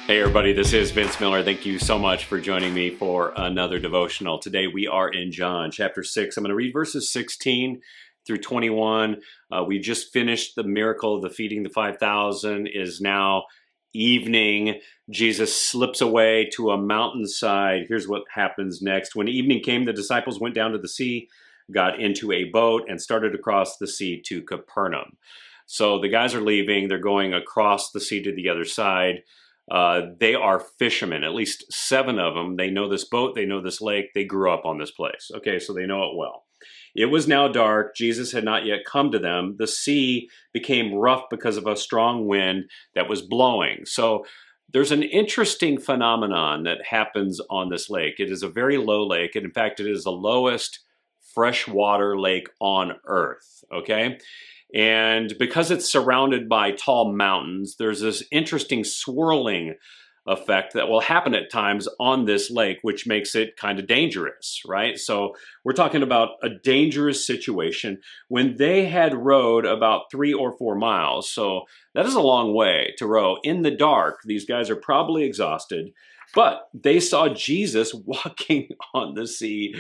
Hey everybody, this is Vince Miller. Thank you so much for joining me for another devotional. Today we are in John chapter 6. I'm going to read verses 16 through 21. We just finished the miracle of the feeding the 5,000. It is now evening. Jesus slips away to a mountainside. Here's what happens next. When evening came, the disciples went down to the sea, got into a boat, and started across the sea to Capernaum. So the guys are leaving. They're going across the sea to the other side. They are fishermen, at least 7 of them. They know this boat, they know this lake, they grew up on this place. Okay, so they know it well. It was now dark. Jesus had not yet come to them. The sea became rough because of a strong wind that was blowing. So there's an interesting phenomenon that happens on this lake. It is a very low lake, and in fact, it is the lowest freshwater lake on Earth, okay? And because it's surrounded by tall mountains, there's this interesting swirling effect that will happen at times on this lake, which makes it kind of dangerous, right? So we're talking about a dangerous situation. When they had rowed about 3 or 4 miles, so that is a long way to row in the dark. These guys are probably exhausted, but they saw Jesus walking on the sea,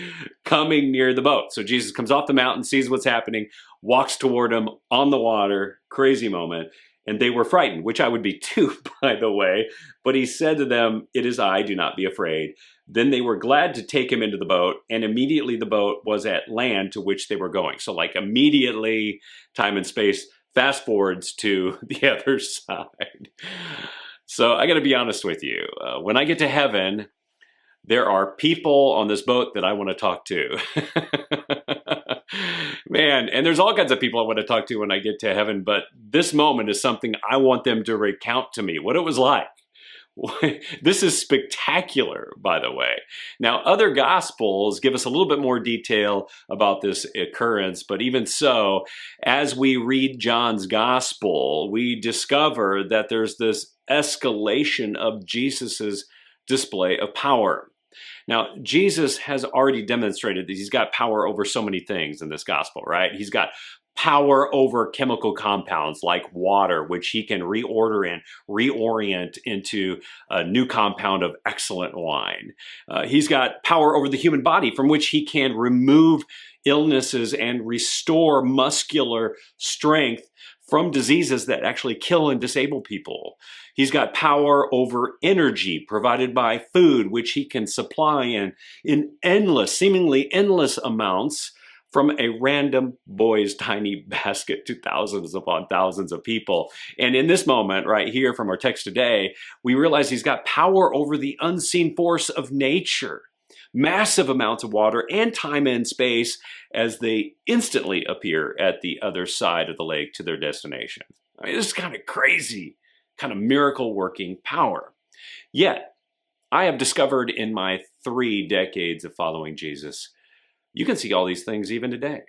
coming near the boat. So Jesus comes off the mountain, sees what's happening, walks toward them on the water. Crazy moment. And they were frightened, which I would be too, by the way. But he said to them, "It is I, do not be afraid." Then they were glad to take him into the boat, and immediately the boat was at land to which they were going. So like immediately, time and space, fast forwards to the other side. So I got to be honest with you. When I get to heaven, there are people on this boat that I want to talk to. Man, and there's all kinds of people I want to talk to when I get to heaven, but this moment is something I want them to recount to me, what it was like. This is spectacular, by the way. Now, other gospels give us a little bit more detail about this occurrence, but even so, as we read John's gospel, we discover that there's this escalation of Jesus's display of power. Now, Jesus has already demonstrated that he's got power over so many things in this gospel, right? He's got power over chemical compounds like water, which he can reorder and reorient into a new compound of excellent wine. He's got power over the human body, from which he can remove illnesses and restore muscular strength from diseases that actually kill and disable people. He's got power over energy provided by food, which he can supply in endless, seemingly endless amounts from a random boy's tiny basket to thousands upon thousands of people. And in this moment right here from our text today, we realize he's got power over the unseen force of nature. Massive amounts of water and time and space as they instantly appear at the other side of the lake to their destination. I mean, this is kind of crazy, kind of miracle-working power. Yet, I have discovered in my 3 decades of following Jesus, you can see all these things even today.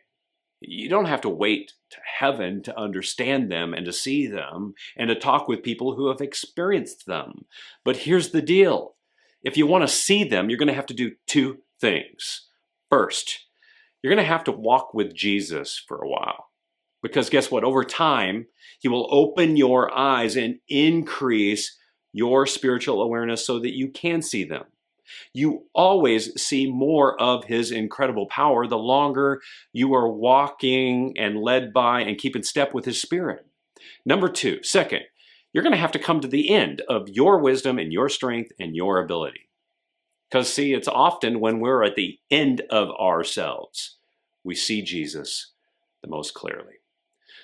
You don't have to wait to heaven to understand them and to see them and to talk with people who have experienced them. But here's the deal. If you want to see them, you're going to have to do 2 things. First, you're going to have to walk with Jesus for a while. Because guess what? Over time, he will open your eyes and increase your spiritual awareness so that you can see them. You always see more of his incredible power the longer you are walking and led by and keep in step with his Spirit. Number 2, second, you're going to have to come to the end of your wisdom and your strength and your ability. Because see, it's often when we're at the end of ourselves, we see Jesus the most clearly.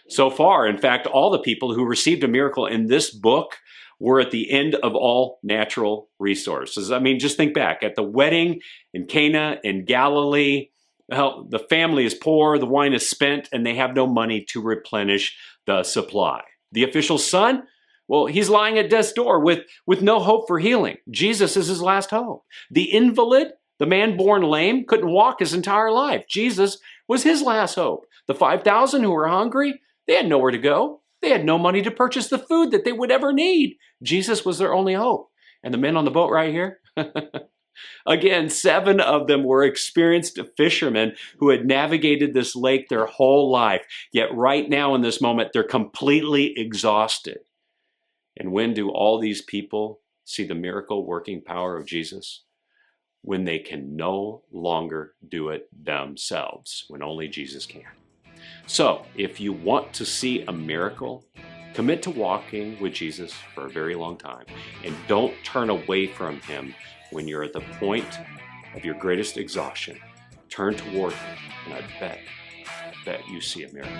So far, in fact, all the people who received a miracle in this book were at the end of all natural resources. I mean, just think back at the wedding in Cana in Galilee. Well, the family is poor, the wine is spent, and they have no money to replenish the supply. The official son, well, he's lying at death's door with no hope for healing. Jesus is his last hope. The invalid, the man born lame, couldn't walk his entire life. Jesus was his last hope. The 5,000 who were hungry, they had nowhere to go. They had no money to purchase the food that they would ever need. Jesus was their only hope. And the men on the boat right here? Again, 7 of them were experienced fishermen who had navigated this lake their whole life. Yet right now in this moment, they're completely exhausted. And when do all these people see the miracle working power of Jesus? When they can no longer do it themselves, when only Jesus can. So, if you want to see a miracle, commit to walking with Jesus for a very long time, and don't turn away from him when you're at the point of your greatest exhaustion. Turn toward him, and I bet you see a miracle.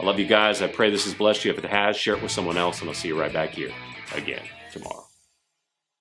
I love you guys. I pray this has blessed you. If it has, share it with someone else, and I'll see you right back here again tomorrow.